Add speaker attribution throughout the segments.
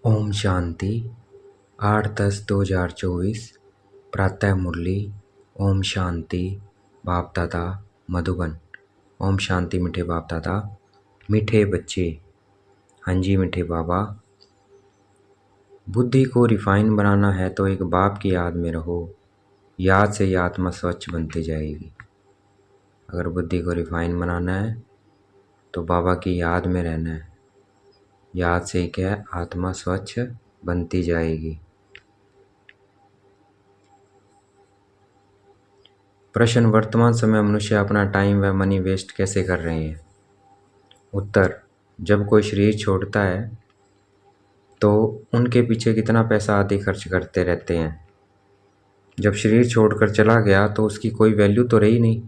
Speaker 1: ओम शांति 8/10/2024 प्रातः मुरली। ओम शांति बाप दादा मधुबन। ओम शांति मीठे बाप दादा, मीठे बच्चे। हाँ जी मीठे बाबा, बुद्धि को रिफाइन बनाना है तो एक बाप की याद में रहो। याद से ही आत्मा स्वच्छ बनती जाएगी। अगर बुद्धि को रिफाइन बनाना है तो बाबा की याद में रहना है। याद से ही क्या है, आत्मा स्वच्छ बनती जाएगी। प्रश्न: वर्तमान समय मनुष्य अपना टाइम व मनी वेस्ट कैसे कर रहे हैं? उत्तर: जब कोई शरीर छोड़ता है तो उनके पीछे कितना पैसा आदि खर्च करते रहते हैं। जब शरीर छोड़कर चला गया तो उसकी कोई वैल्यू तो रही नहीं,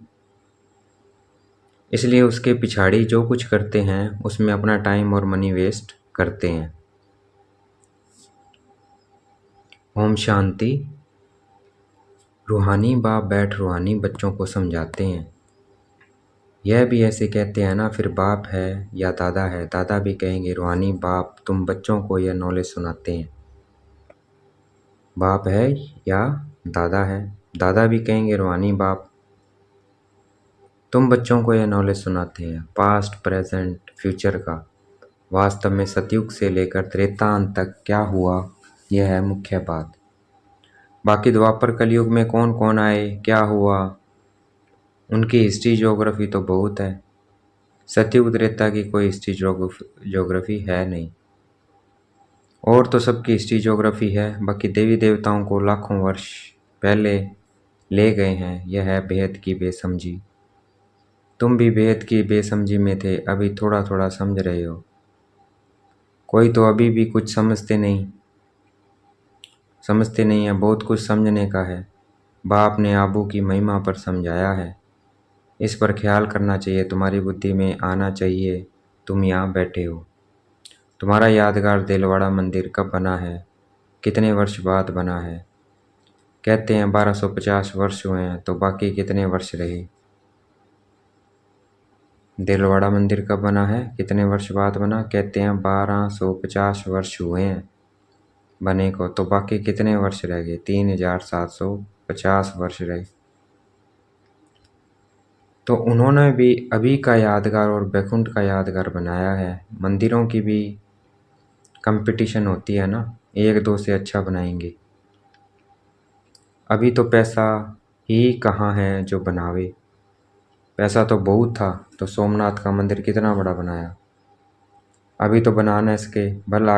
Speaker 1: इसलिए उसके पिछाड़ी जो कुछ करते हैं उसमें अपना टाइम और मनी वेस्ट करते हैं। ओम शांति। रूहानी बाप बैठ रूहानी बच्चों को समझाते हैं। यह भी ऐसे कहते हैं ना, फिर बाप है या दादा है। दादा भी कहेंगे रूहानी बाप तुम बच्चों को यह नॉलेज सुनाते हैं। बाप है या दादा है, दादा भी कहेंगे रूहानी बाप तुम बच्चों को यह नॉलेज सुनाते हैं। पास्ट प्रेजेंट फ्यूचर का वास्तव में सतयुग से लेकर त्रेतायुग तक क्या हुआ, यह है मुख्य बात। बाकी द्वापर कलयुग में कौन कौन आए, क्या हुआ, उनकी हिस्ट्री ज्योग्राफी तो बहुत है। सतयुग त्रेता की कोई हिस्ट्री ज्योग्राफी है नहीं। और तो सबकी हिस्ट्री ज्योग्राफी है। बाकी देवी देवताओं को लाखों वर्ष पहले ले गए हैं। यह है बेहद की बेसमझी। तुम भी बेहद की बेसमझी में थे, अभी थोड़ा थोड़ा समझ रहे हो। कोई तो अभी भी कुछ समझते नहीं है। बहुत कुछ समझने का है। बाप ने आबू की महिमा पर समझाया है। इस पर ख्याल करना चाहिए, तुम्हारी बुद्धि में आना चाहिए। तुम यहाँ बैठे हो। तुम्हारा यादगार दिलवाड़ा मंदिर कब बना है, कितने वर्ष बाद बना है? कहते हैं 1250 वर्ष हुए हैं, तो बाकी कितने वर्ष रहे? दिलवाड़ा मंदिर कब बना है, कितने वर्ष बाद बना? कहते हैं 1250 वर्ष हुए हैं बने को, तो बाकी कितने वर्ष रह गए? 3750 वर्ष रहे। तो उन्होंने भी अभी का यादगार और बैकुंठ का यादगार बनाया है। मंदिरों की भी कंपटीशन होती है ना, एक दो से अच्छा बनाएंगे। अभी तो पैसा ही कहाँ है जो बनावे। पैसा तो बहुत था तो सोमनाथ का मंदिर कितना बड़ा बनाया। अभी तो बनाना इसके भल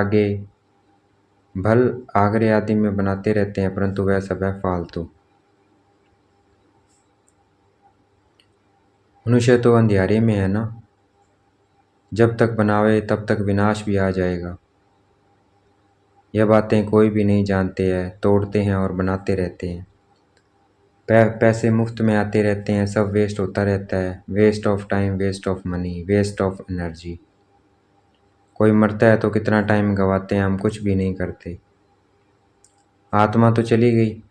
Speaker 1: आगरे आदि में बनाते रहते हैं, परंतु वह सब है फालतू। मनुष्य तो अंधियारे में है ना, जब तक बनावे तब तक विनाश भी आ जाएगा। यह बातें कोई भी नहीं जानते हैं, तोड़ते हैं और बनाते रहते हैं। पैसे मुफ्त में आते रहते हैं, सब वेस्ट होता रहता है। Waste of time, waste of money, waste of energy. कोई मरता है तो कितना टाइम गवाते हैं, हम कुछ भी नहीं करते। आत्मा तो चली गई,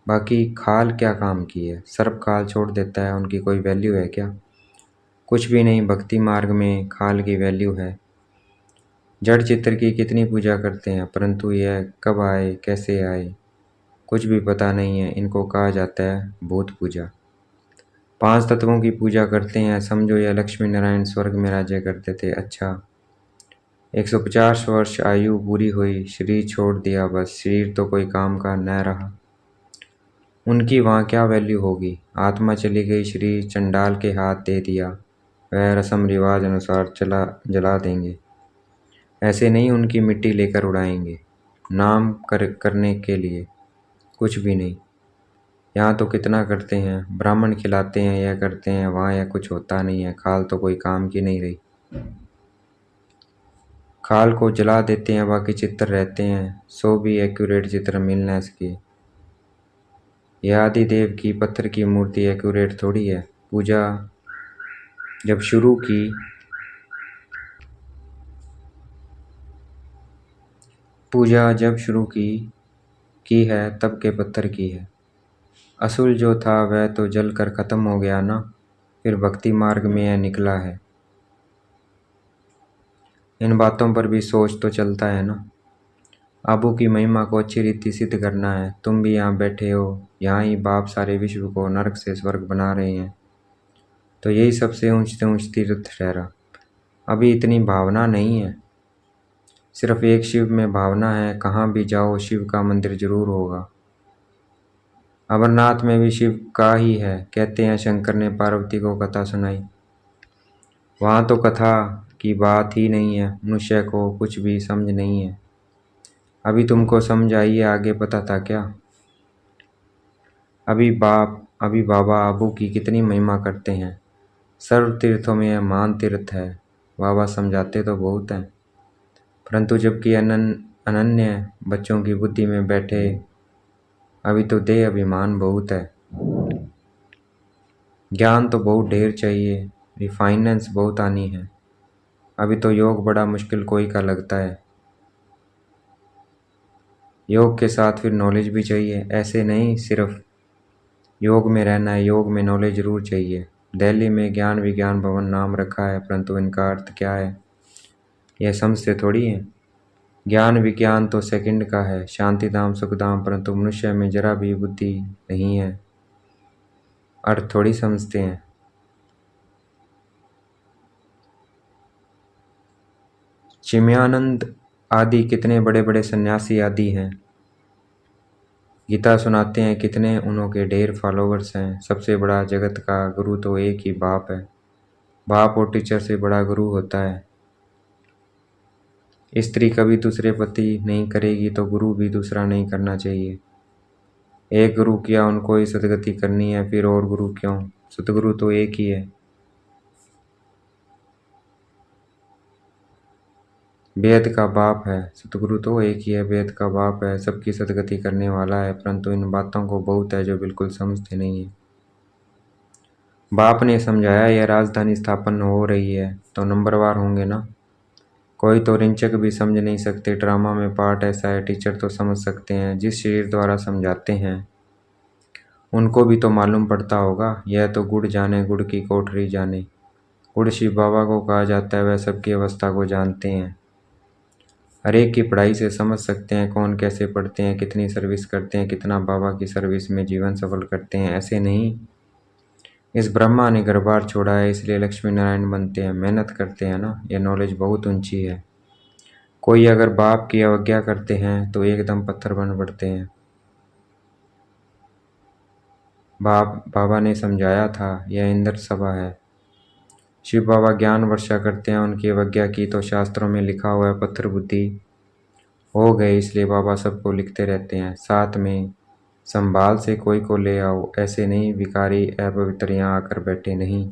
Speaker 1: बाकी खाल क्या काम की है? सर्प खाल छोड़ देता है, उनकी कोई वैल्यू है क्या? कुछ भी नहीं। भक्ति मार्ग में खाल की वैल्यू है। जड़ चित्र की कितनी पूजा करते हैं, परंतु यह कब आए कैसे आए कुछ भी पता नहीं है। इनको कहा जाता है भूत पूजा। 5 तत्वों की पूजा करते हैं, समझो यह लक्ष्मी नारायण स्वर्ग में राज्य करते थे। अच्छा, 150 वर्ष आयु पूरी हुई, शरीर छोड़ दिया, बस शरीर तो कोई काम का न रहा। उनकी वहाँ क्या वैल्यू होगी? आत्मा चली गई, शरीर चंडाल के हाथ दे दिया, वह रस्म रिवाज अनुसार जला देंगे। ऐसे नहीं उनकी मिट्टी लेकर उड़ाएंगे नाम करने के लिए, कुछ भी नहीं। यहाँ तो कितना करते हैं, ब्राह्मण खिलाते हैं, यह करते हैं, वहाँ यह कुछ होता नहीं है। खाल तो कोई काम की नहीं रही। खाल को जला देते हैं, बाकी चित्र रहते हैं। 100 भी एक्यूरेट चित्र मिलना इसके। यह आदि देव की पत्थर की मूर्ति एक्यूरेट थोड़ी है। पूजा जब शुरू की है तब के पत्थर की है। असुल जो था वह तो जल कर खत्म हो गया ना, फिर भक्ति मार्ग में यह निकला है। इन बातों पर भी सोच तो चलता है ना। आबू की महिमा को अच्छी रीति सिद्ध करना है। तुम भी यहाँ बैठे हो, यहाँ ही बाप सारे विश्व को नरक से स्वर्ग बना रहे हैं, तो यही सबसे ऊंच से ऊंच तीर्थ ठहरा। अभी इतनी भावना नहीं है, सिर्फ एक शिव में भावना है। कहाँ भी जाओ शिव का मंदिर जरूर होगा। अमरनाथ में भी शिव का ही है। कहते हैं शंकर ने पार्वती को कथा सुनाई। वहाँ तो कथा की बात ही नहीं है, मनुष्य को कुछ भी समझ नहीं है। अभी तुमको समझ आई है, आगे पता था क्या? अभी बाबा आबू की कितनी महिमा करते हैं। सर्व तीर्थों में यह महान तीर्थ है। बाबा समझाते तो बहुत हैं, परंतु जबकि अनन्य बच्चों की बुद्धि में बैठे, अभी तो देह अभिमान बहुत है। ज्ञान तो बहुत ढेर चाहिए, रिफाइनेंस बहुत आनी है। अभी तो योग बड़ा मुश्किल कोई का लगता है। योग के साथ फिर नॉलेज भी चाहिए। ऐसे नहीं सिर्फ योग में रहना है, योग में नॉलेज जरूर चाहिए। दिल्ली में ज्ञान विज्ञान भवन नाम रखा है, परंतु इनका अर्थ क्या है यह समझते थोड़ी है। ज्ञान विज्ञान तो सेकंड का है, शांति धाम सुख धाम, परंतु मनुष्य में जरा भी बुद्धि नहीं है, अर्थ थोड़ी समझते हैं। चिन्मयानंद आदि कितने बड़े बड़े सन्यासी आदि हैं। गीता सुनाते हैं, कितने उन्होंने ढेर फॉलोवर्स हैं। सबसे बड़ा जगत का गुरु तो एक ही बाप है। बाप और टीचर से बड़ा गुरु होता है। स्त्री कभी दूसरे पति नहीं करेगी तो गुरु भी दूसरा नहीं करना चाहिए। एक गुरु किया, उनको ही सदगति करनी है, फिर और गुरु क्यों? सतगुरु तो एक ही है। वेद का बाप है, सतगुरु तो एक ही है, वेद का बाप है, सबकी सदगति करने वाला है, परंतु इन बातों को बहुत है जो बिल्कुल समझते नहीं है। बाप ने समझाया यह राजधानी स्थापन हो रही है तो नंबरवार होंगे ना। कोई तो रिंचक भी समझ नहीं सकते। ड्रामा में पार्ट ऐसा है, टीचर तो समझ सकते हैं। जिस शरीर द्वारा समझाते हैं उनको भी तो मालूम पड़ता होगा। यह तो गुड़ जाने गुड़ की कोठरी जाने। गुड़ शिव बाबा को कहा जाता है, वह सबकी अवस्था को जानते हैं। हर एक की पढ़ाई से समझ सकते हैं कौन कैसे पढ़ते हैं, कितनी सर्विस करते हैं, कितना बाबा की सर्विस में जीवन सफल करते हैं। ऐसे नहीं इस ब्रह्मा ने घर बार छोड़ा है इसलिए लक्ष्मी नारायण बनते हैं, मेहनत करते हैं ना। यह नॉलेज बहुत ऊंची है। कोई अगर बाप की अवज्ञा करते हैं तो एकदम पत्थर बन पड़ते हैं। बाबा ने समझाया था, यह इंद्र सभा है। शिव बाबा ज्ञान वर्षा करते हैं, उनकी अवज्ञा की तो शास्त्रों में लिखा हुआ है पत्थर बुद्धि हो गए। इसलिए बाबा सबको लिखते रहते हैं। साथ में संभाल से कोई को ले आओ, ऐसे नहीं भिखारी अपवित्र यहाँ आकर बैठे नहीं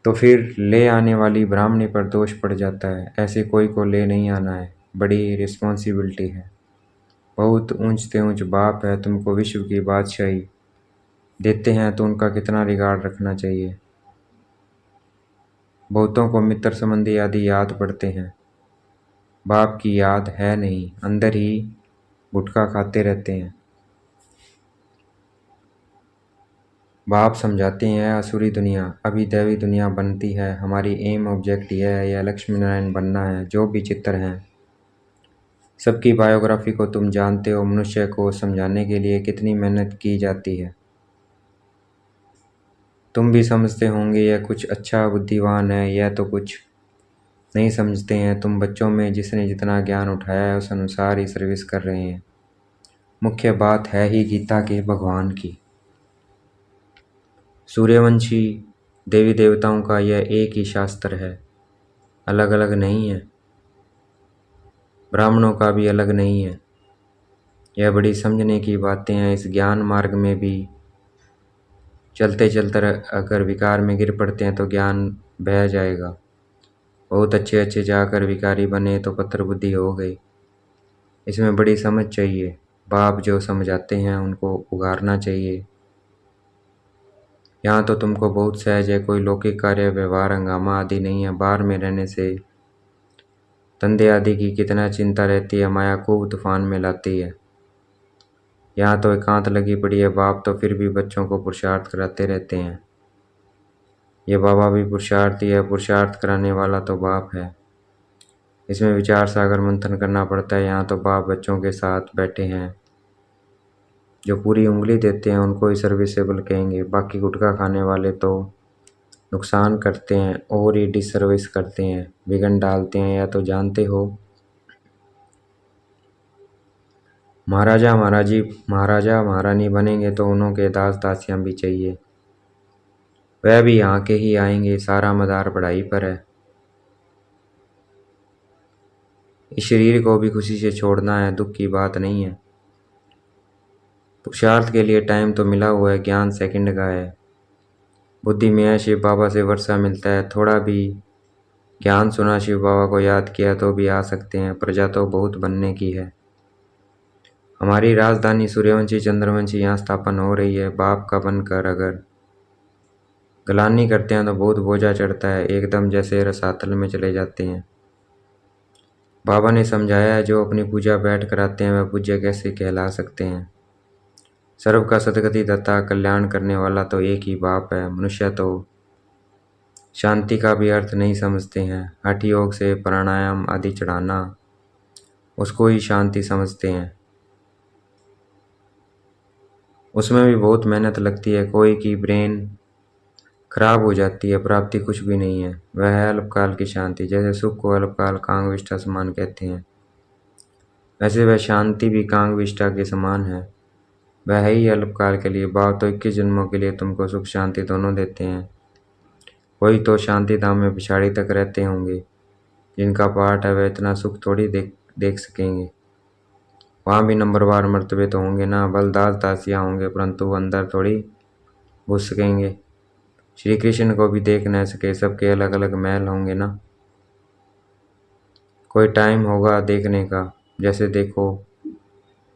Speaker 1: तो फिर ले आने वाली ब्राह्मणी पर दोष पड़ जाता है। ऐसे कोई को ले नहीं आना है, बड़ी रिस्पॉन्सिबिलिटी है। बहुत ऊंच से ऊंच बाप है, तुमको विश्व की बादशाही देते हैं तो उनका कितना रिगार्ड रखना चाहिए। बहुतों को मित्र संबंधी आदि याद पड़ते हैं, बाप की याद है नहीं, अंदर ही गुटखा खाते रहते हैं। बाप समझाते हैं असुरी दुनिया अभी दैवी दुनिया बनती है। हमारी एम ऑब्जेक्ट यह है, यह लक्ष्मी नारायण बनना है। जो भी चित्र हैं सबकी बायोग्राफी को तुम जानते हो। मनुष्य को समझाने के लिए कितनी मेहनत की जाती है, तुम भी समझते होंगे। यह कुछ अच्छा बुद्धिमान है, यह तो कुछ नहीं समझते हैं। तुम बच्चों में जिसने जितना ज्ञान उठाया है उस अनुसार ही सर्विस कर रहे हैं। मुख्य बात है ही गीता के भगवान की। सूर्यवंशी देवी देवताओं का यह एक ही शास्त्र है, अलग अलग नहीं है। ब्राह्मणों का भी अलग नहीं है। यह बड़ी समझने की बातें हैं। इस ज्ञान मार्ग में भी चलते चलते अगर विकार में गिर पड़ते हैं तो ज्ञान बह जाएगा। बहुत अच्छे अच्छे जाकर विकारी बने तो पत्थर बुद्धि हो गई। इसमें बड़ी समझ चाहिए। बाप जो समझाते हैं उनको उगारना चाहिए। यहाँ तो तुमको बहुत सहज है, कोई लौकिक कार्य व्यवहार हंगामा आदि नहीं है। बाहर में रहने से धंधे आदि की कितना चिंता रहती है, माया खूब तूफान में लाती है। यहाँ तो एकांत लगी पड़ी है। बाप तो फिर भी बच्चों को पुरुषार्थ कराते रहते हैं। ये बाबा भी पुरुषार्थी है, पुरुषार्थ कराने वाला तो बाप है। इसमें विचार सागर मंथन करना पड़ता है। यहाँ तो बाप बच्चों के साथ बैठे हैं, जो पूरी उंगली देते हैं उनको ही सर्विसेबल कहेंगे। बाकी गुटखा खाने वाले तो नुकसान करते हैं और ही डिसर्विस करते हैं, विघन डालते हैं। या तो जानते हो महाराजा महारानी बनेंगे तो उन्हों के दास दासियां भी चाहिए, वह भी यहाँ के ही आएंगे। सारा मदार पढ़ाई पर है। इस शरीर को भी खुशी से छोड़ना है, दुख की बात नहीं है। पुरुषार्थ के लिए टाइम तो मिला हुआ है, ज्ञान सेकंड का है। बुद्धि में है, शिव बाबा से वर्षा मिलता है। थोड़ा भी ज्ञान सुना, शिव बाबा को याद किया तो भी आ सकते हैं। प्रजा तो बहुत बनने की है। हमारी राजधानी सूर्यवंशी चंद्रवंशी यहाँ स्थापन हो रही है। बाप का बनकर अगर गलानी करते हैं तो बहुत बोझा चढ़ता है, एकदम जैसे रसातल में चले जाते हैं। बाबा ने समझाया है, जो अपनी पूजा बैठ कराते हैं वह पूज्य कैसे कहला सकते हैं। सर्व का सदगति दाता कल्याण करने वाला तो एक ही बाप है। मनुष्य तो शांति का भी अर्थ नहीं समझते हैं। हठ योग से प्राणायाम आदि चढ़ाना, उसको ही शांति समझते हैं। उसमें भी बहुत मेहनत लगती है। कोई की ब्रेन खराब हो जाती है, प्राप्ति कुछ भी नहीं है। वह है अल्पकाल की शांति। जैसे सुख को अल्पकाल कांग विष्ठा समान कहते हैं, वैसे वह शांति भी कांग विष्ठा के समान है। वह है ही अल्पकाल के लिए। बाप तो 21 जन्मों के लिए तुमको सुख शांति दोनों देते हैं। कोई तो शांति धाम में पिछाड़ी तक रहते होंगे, जिनका पाठ है वह इतना सुख थोड़ी देख सकेंगे। वहाँ भी नंबरवार मर्तबे तो होंगे ना, बलदास दासियाँ होंगे, परंतु अंदर थोड़ी घुस सकेंगे। श्री कृष्ण को भी देख न सके, सबके अलग अलग महल होंगे ना। कोई टाइम होगा देखने का। जैसे देखो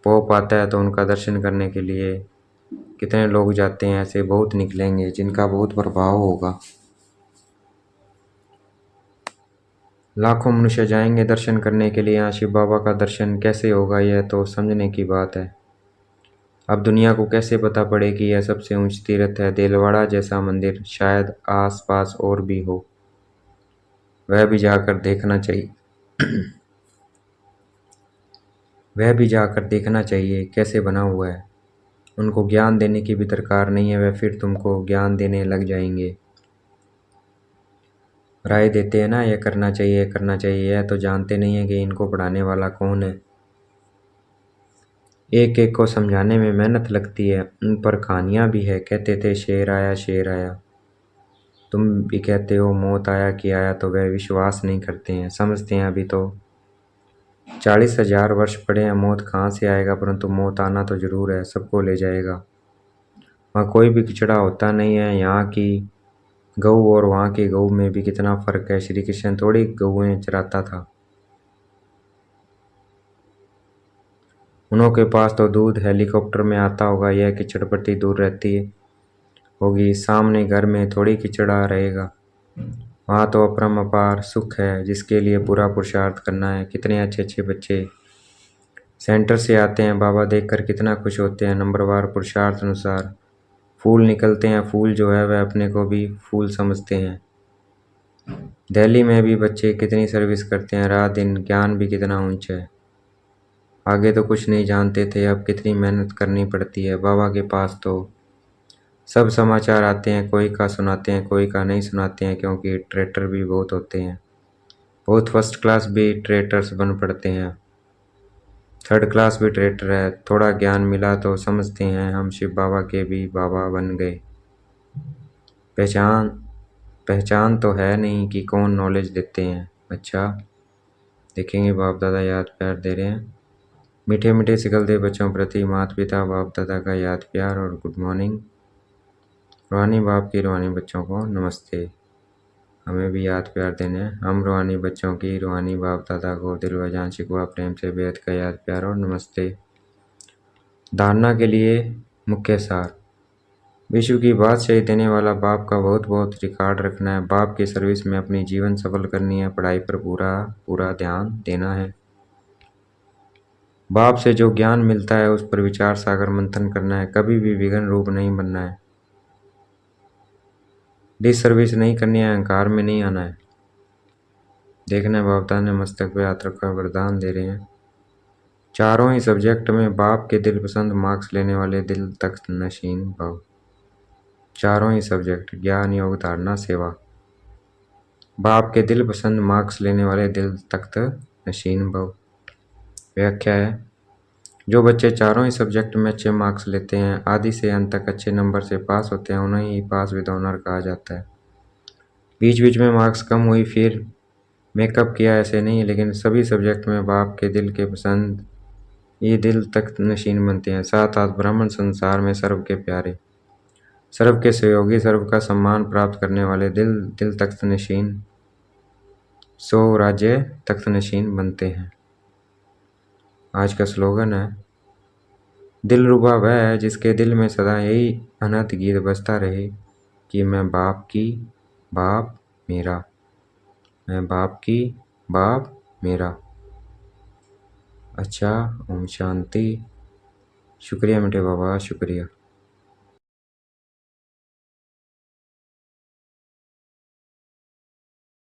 Speaker 1: पोप आता है तो उनका दर्शन करने के लिए कितने लोग जाते हैं। ऐसे बहुत निकलेंगे जिनका बहुत प्रभाव होगा। लाखों मनुष्य जाएंगे दर्शन करने के लिए। यहाँ शिव बाबा का दर्शन कैसे होगा, यह तो समझने की बात है। अब दुनिया को कैसे पता पड़े कि यह सबसे ऊंच तीर्थ है। देलवाड़ा जैसा मंदिर शायद आस पास और भी हो, वह भी जाकर देखना चाहिए। वह भी जाकर देखना चाहिए कैसे बना हुआ है। उनको ज्ञान देने की भी दरकार नहीं है, वह फिर तुमको ज्ञान देने लग जाएंगे। राय देते हैं ना, यह करना चाहिए करना चाहिए, यह तो जानते नहीं है कि इनको पढ़ाने वाला कौन है। एक एक को समझाने में मेहनत लगती है। उन पर कहानियाँ भी है। कहते थे शेर आया शेर आया। तुम भी कहते हो मौत आया कि आया, तो वह विश्वास नहीं करते हैं, समझते हैं अभी तो 40,000 वर्ष पड़े हैं, मौत कहाँ से आएगा। परंतु मौत आना तो जरूर है, सबको ले जाएगा। वहाँ कोई भी किचड़ा होता नहीं है। यहाँ की गऊ और वहाँ की गऊ में भी कितना फर्क है। श्री कृष्ण थोड़ी गऊएं चराता था, उन्हों के पास तो दूध हेलीकॉप्टर में आता होगा। यह किचड़पट्टी दूर रहती होगी, सामने घर में थोड़ी किचड़ा रहेगा। वहाँ तो अपरम अपार सुख है, जिसके लिए पूरा पुरुषार्थ करना है। कितने अच्छे अच्छे बच्चे सेंटर से आते हैं, बाबा देखकर कितना खुश होते हैं। नंबरवार पुरुषार्थ अनुसार फूल निकलते हैं। फूल जो है वह अपने को भी फूल समझते हैं। दिल्ली में भी बच्चे कितनी सर्विस करते हैं, रात दिन। ज्ञान भी कितना ऊंचा है। आगे तो कुछ नहीं जानते थे, अब कितनी मेहनत करनी पड़ती है। बाबा के पास तो सब समाचार आते हैं, कोई का सुनाते हैं कोई का नहीं सुनाते हैं, क्योंकि ट्रेटर भी बहुत होते हैं। बहुत फर्स्ट क्लास भी ट्रेटर्स बन पड़ते हैं, थर्ड क्लास भी ट्रेटर है। थोड़ा ज्ञान मिला तो समझते हैं हम शिव बाबा के भी बाबा बन गए। पहचान पहचान तो है नहीं कि कौन नॉलेज देते हैं। अच्छा देखेंगे, बाप दादा याद प्यार दे रहे हैं। मीठे मीठे सिकलते बच्चों प्रति माता पिता बाप दादा का याद प्यार और गुड मॉर्निंग। रूहानी बाप की रूहानी बच्चों को नमस्ते। हमें भी याद प्यार देने हैं। हम रूहानी बच्चों की रूहानी बाप दादा को दिल व जान शिकवा प्रेम से बेहद का याद प्यार और नमस्ते। धारणा के लिए मुख्य सार। विश्व की बादशाही देने वाला बाप का बहुत बहुत रिकॉर्ड रखना है। बाप की सर्विस में अपनी जीवन सफल करनी है। पढ़ाई पर पूरा पूरा ध्यान देना है। बाप से जो ज्ञान मिलता है उस पर विचार सागर मंथन करना है। कभी भी विघ्न रूप नहीं बनना है। डिस सर्विस नहीं करनी है, अहंकार में नहीं आना है। देखना बाबदाद ने मस्तक पे हाथ रखा वरदान दे रहे हैं। चारों ही सब्जेक्ट में बाप के दिल पसंद मार्क्स लेने वाले दिल तख्त नशीन भव। चारों ही सब्जेक्ट ज्ञान योग धारणा सेवा, बाप के दिल पसंद मार्क्स लेने वाले दिल तख्त नशीन भव। व्याख्या है, जो बच्चे चारों ही सब्जेक्ट में अच्छे मार्क्स लेते हैं, आदि से अंत तक अच्छे नंबर से पास होते हैं, उन्हें ही पास विद ऑनर कहा जाता है। बीच बीच में मार्क्स कम हुई फिर मेकअप किया ऐसे नहीं, लेकिन सभी सब्जेक्ट में बाप के दिल के पसंद ये दिल तख्त नशीन बनते हैं। साथ साथ ब्राह्मण संसार में सर्व के प्यारे, सर्व के सहयोगी, सर्व का सम्मान प्राप्त करने वाले दिल तख्त नशीन सो राज्य तख्त नशीन बनते हैं। आज का स्लोगन है, दिलरुबा वह है जिसके दिल में सदा यही अनहद गीत बजता रहे कि मैं बाप की बाप मेरा, मैं बाप की बाप मेरा। अच्छा, ओम शांति। शुक्रिया मीठे बाबा, शुक्रिया।